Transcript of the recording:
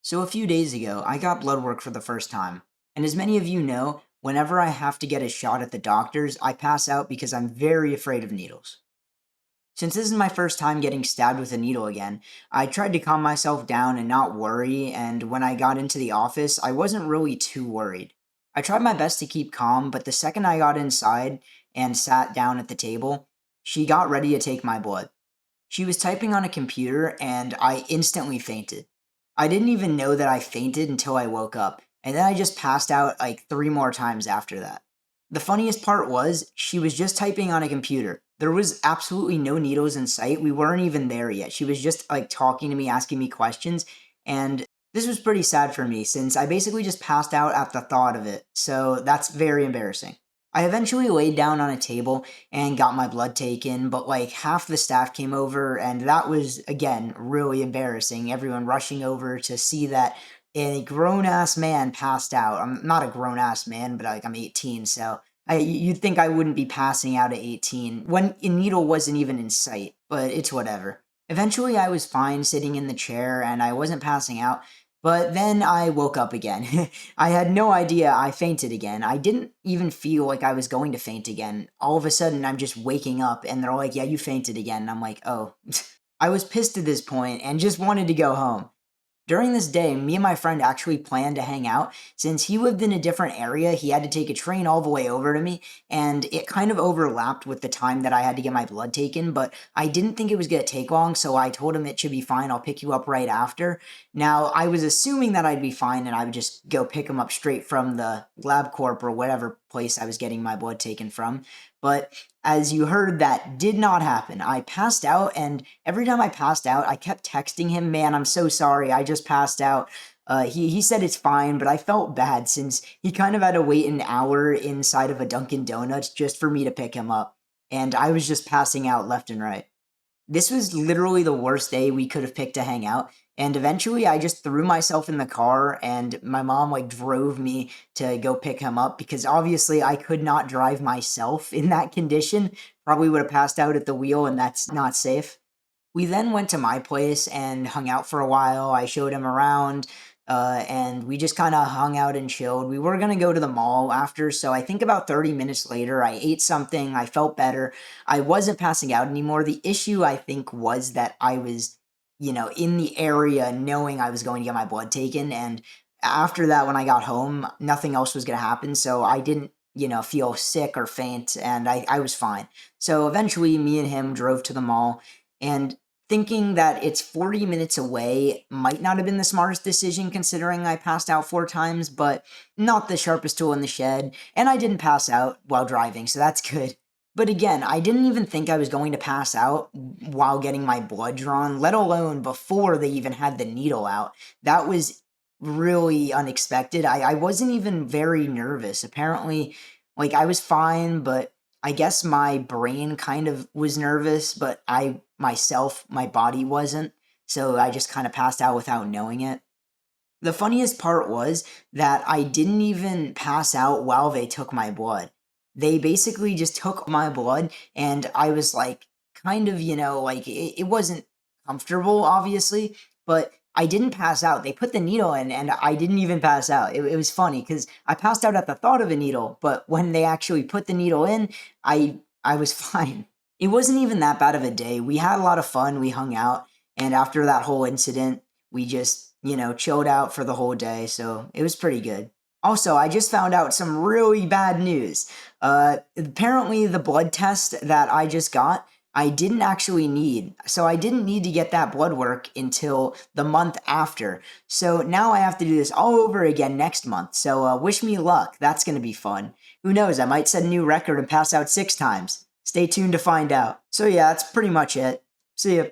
So a few days ago, I got blood work for the first time. And as many of you know, whenever I have to get a shot at the doctors, I pass out because I'm very afraid of needles. Since this is my first time getting stabbed with a needle again, I tried to calm myself down and not worry, and when I got into the office, I wasn't really too worried. I tried my best to keep calm, but the second I got inside and sat down at the table, she got ready to take my blood. She was typing on a computer and I instantly fainted. I didn't even know that I fainted until I woke up, and then I just passed out like three more times after that. The funniest part was, she was just typing on a computer. There was absolutely no needles in sight. We weren't even there yet. She was just like talking to me, asking me questions, and this was pretty sad for me since I basically just passed out at the thought of it. So that's very embarrassing. I eventually laid down on a table and got my blood taken, but like half the staff came over, and that was again really embarrassing. Everyone rushing over to see that a grown ass man passed out. I'm not a grown ass man, but like I'm 18, so you'd think I wouldn't be passing out at 18 when a needle wasn't even in sight, but it's whatever. Eventually, I was fine sitting in the chair and I wasn't passing out, but then I woke up again. I had no idea I fainted again. I didn't even feel like I was going to faint again. All of a sudden, I'm just waking up and they're like, yeah, you fainted again. And I'm like, oh. I was pissed at this point and just wanted to go home. During this day, me and my friend actually planned to hang out. Since he lived in a different area, he had to take a train all the way over to me, and it kind of overlapped with the time that I had to get my blood taken, but I didn't think it was going to take long, so I told him it should be fine. I'll pick you up right after. Now, I was assuming that I'd be fine and I would just go pick him up straight from the LabCorp or whatever place I was getting my blood taken from. But as you heard, that did not happen. I passed out, and every time I passed out, I kept texting him, man, I'm so sorry, I just passed out. He said it's fine, but I felt bad since he kind of had to wait an hour inside of a Dunkin' Donuts just for me to pick him up. And I was just passing out left and right. This was literally the worst day we could have picked to hang out. And eventually I just threw myself in the car and my mom like drove me to go pick him up because obviously I could not drive myself in that condition. Probably would have passed out at the wheel and that's not safe. We then went to my place and hung out for a while. I showed him around, and we just kind of hung out and chilled. We were going to go to the mall after, so I think about 30 minutes later, I ate something. I felt better. I wasn't passing out anymore. The issue, I think, was that I was, in the area knowing I was going to get my blood taken. And after that, when I got home, nothing else was going to happen. So I didn't, feel sick or faint, and I was fine. So eventually, me and him drove to the mall. And thinking that it's 40 minutes away might not have been the smartest decision considering I passed out four times, but not the sharpest tool in the shed, and I didn't pass out while driving, so that's good. But again, I didn't even think I was going to pass out while getting my blood drawn, let alone before they even had the needle out. That was really unexpected. I wasn't even very nervous. Apparently, like, I was fine, but I guess my brain kind of was nervous, but I myself, my body wasn't. So I just kind of passed out without knowing it. The funniest part was that I didn't even pass out while they took my blood. They basically just took my blood, and I was like, kind of, like it wasn't comfortable, obviously, but I didn't pass out. They put the needle in, and I didn't even pass out. It was funny because I passed out at the thought of a needle, but when they actually put the needle in, I was fine. It wasn't even that bad of a day. We had a lot of fun. We hung out, and after that whole incident, we just, chilled out for the whole day, so it was pretty good. Also, I just found out some really bad news. Apparently, the blood test that I just got, I didn't actually need. So I didn't need to get that blood work until the month after. So now I have to do this all over again next month. So wish me luck. That's going to be fun. Who knows? I might set a new record and pass out 6 times. Stay tuned to find out. So yeah, that's pretty much it. See ya.